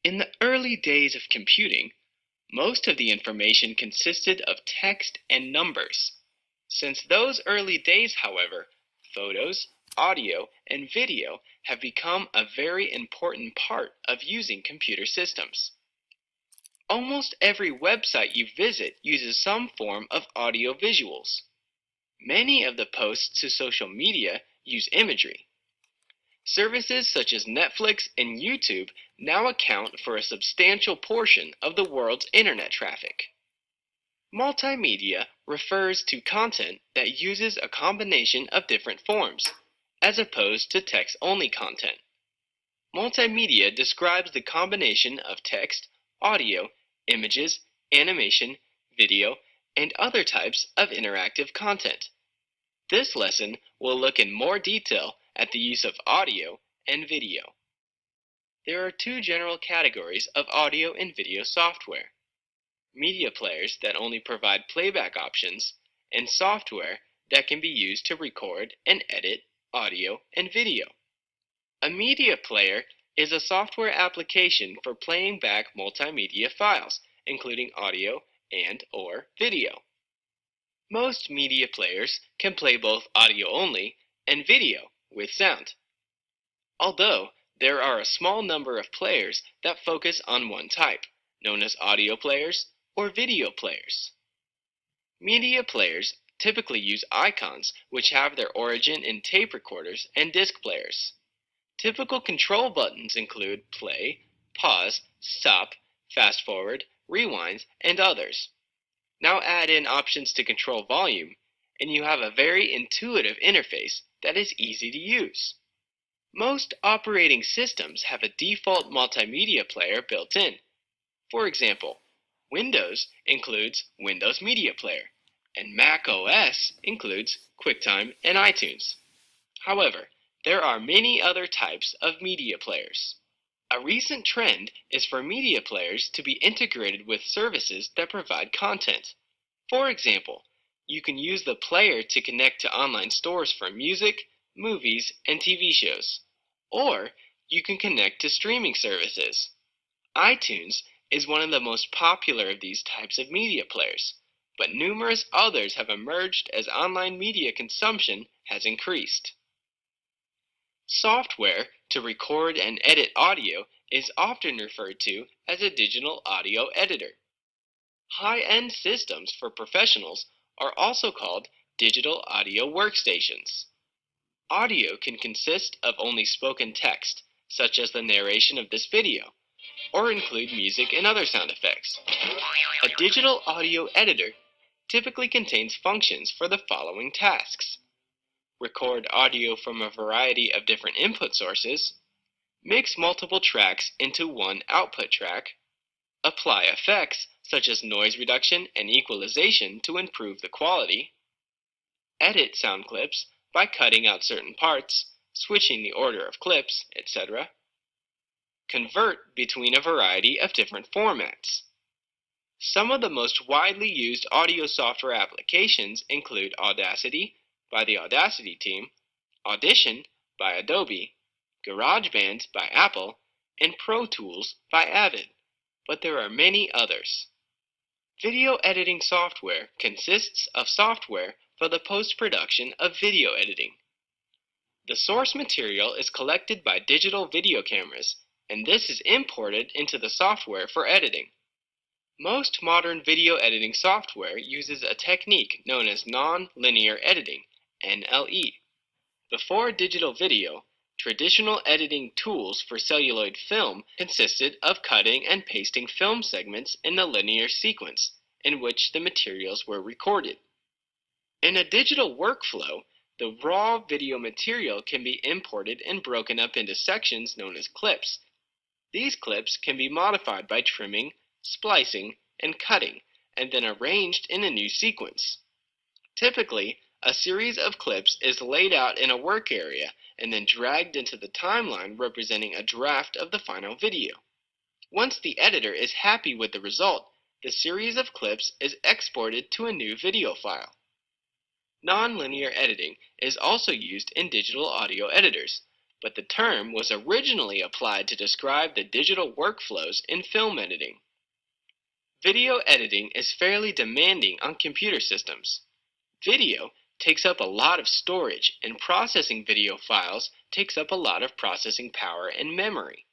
In the early days of computing, most of the information consisted of text and numbers. Since those early days, however, photos, audio, and video have become a very important part of using computer systems. Almost every website you visit uses some form of audio visuals. Many of the posts to social media use imagery. Services such as Netflix and YouTube now account for a substantial portion of the world's internet traffic. Multimedia refers to content that uses a combination of different forms, as opposed to text-only content. Multimedia describes the combination of text, audio, images, animation, video, and other types of interactive content. This lesson will look in more detail at the use of audio and video. There are two general categories of audio and video software: media players that only provide playback options, and software that can be used to record and edit audio and video. A media player is a software application for playing back multimedia files, including audio and/or video. Most media players can play both audio only and video with sound, although there are a small number of players that focus on one type, known as audio players or video players. Media players typically use icons which have their origin in tape recorders and disc players. Typical control buttons include play, pause, stop, fast forward, rewind, and others. Now add in options to control volume, and you have a very intuitive interface that is easy to use. Most operating systems have a default multimedia player built in. For example, Windows includes Windows Media Player, and Mac OS includes QuickTime and iTunes. However, there are many other types of media players. A recent trend is for media players to be integrated with services that provide content. For example, you can use the player to connect to online stores for music, movies, and TV shows. Or you can connect to streaming services. iTunes is one of the most popular of these types of media players, but numerous others have emerged as online media consumption has increased. Software to record and edit audio is often referred to as a digital audio editor. High-end systems for professionals are also called digital audio workstations. Audio can consist of only spoken text, such as the narration of this video, or include music and other sound effects. A digital audio editor typically contains functions for the following tasks: record audio from a variety of different input sources, mix multiple tracks into one output track, apply effects such as noise reduction and equalization to improve the quality, edit sound clips by cutting out certain parts, switching the order of clips, etc., convert between a variety of different formats. Some of the most widely used audio software applications include Audacity by the Audacity team, Audition by Adobe, GarageBand by Apple, and Pro Tools by Avid, but there are many others. Video editing software consists of software for the post-production of video editing. The source material is collected by digital video cameras, and this is imported into the software for editing. Most modern video editing software uses a technique known as non-linear editing, NLE. Before digital video, traditional editing tools for celluloid film consisted of cutting and pasting film segments in a linear sequence in which the materials were recorded. In a digital workflow, the raw video material can be imported and broken up into sections known as clips. These clips can be modified by trimming, splicing, and cutting, and then arranged in a new sequence. Typically, a series of clips is laid out in a work area and then dragged into the timeline representing a draft of the final video. Once the editor is happy with the result, the series of clips is exported to a new video file. Non-linear editing is also used in digital audio editors, but the term was originally applied to describe the digital workflows in film editing. Video editing is fairly demanding on computer systems. Video takes up a lot of storage, and processing video files takes up a lot of processing power and memory.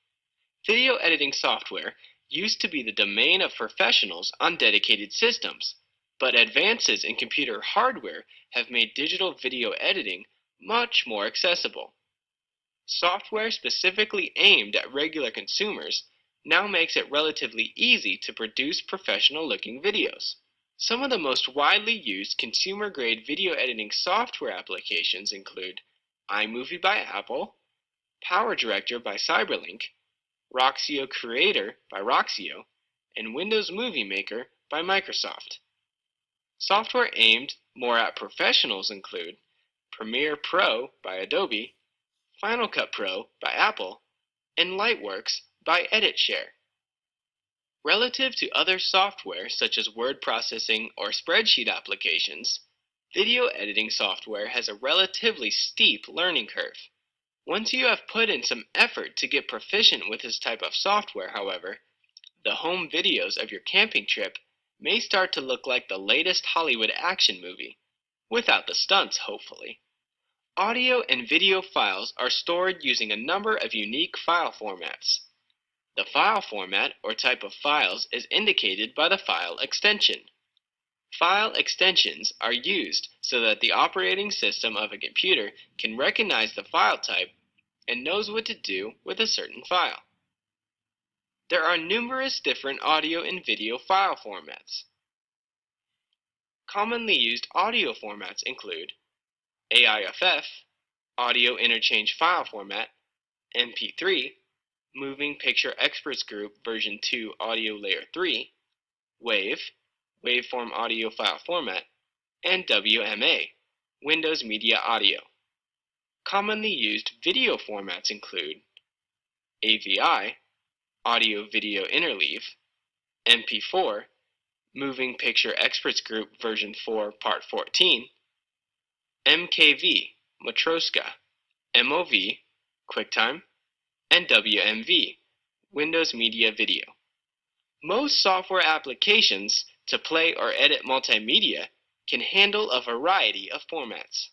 Video editing software used to be the domain of professionals on dedicated systems, but advances in computer hardware have made digital video editing much more accessible. Software specifically aimed at regular consumers now makes it relatively easy to produce professional-looking videos. Some of the most widely used consumer-grade video editing software applications include iMovie by Apple, PowerDirector by Cyberlink, Roxio Creator by Roxio, and Windows Movie Maker by Microsoft. Software aimed more at professionals include Premiere Pro by Adobe, Final Cut Pro by Apple, and Lightworks by EditShare. Relative to other software such as word processing or spreadsheet applications, video editing software has a relatively steep learning curve. Once you have put in some effort to get proficient with this type of software, however, the home videos of your camping trip may start to look like the latest Hollywood action movie, without the stunts, hopefully. Audio and video files are stored using a number of unique file formats. The file format or type of files is indicated by the file extension. File extensions are used so that the operating system of a computer can recognize the file type and knows what to do with a certain file. There are numerous different audio and video file formats. Commonly used audio formats include AIFF, Audio Interchange File Format, MP3, Moving Picture Experts Group version 2 Audio Layer 3, WAV, Waveform Audio File Format, and WMA, Windows Media Audio. Commonly used video formats include AVI, Audio Video Interleave, MP4, Moving Picture Experts Group version 4 Part 14, MKV, Matroska, MOV, QuickTime, and WMV, Windows Media Video. Most software applications to play or edit multimedia can handle a variety of formats.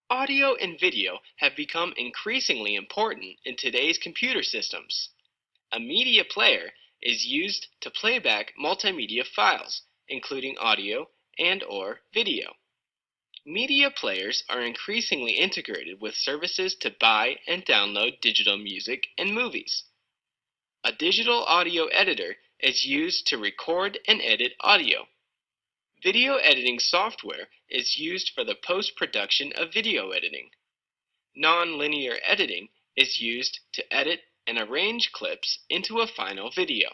Audio and video have become increasingly important in today's computer systems. A media player is used to play back multimedia files, including audio and/or video. Media players are increasingly integrated with services to buy and download digital music and movies. A digital audio editor is used to record and edit audio. Video editing software is used for the post-production of video editing. Non-linear editing is used to edit and arrange clips into a final video.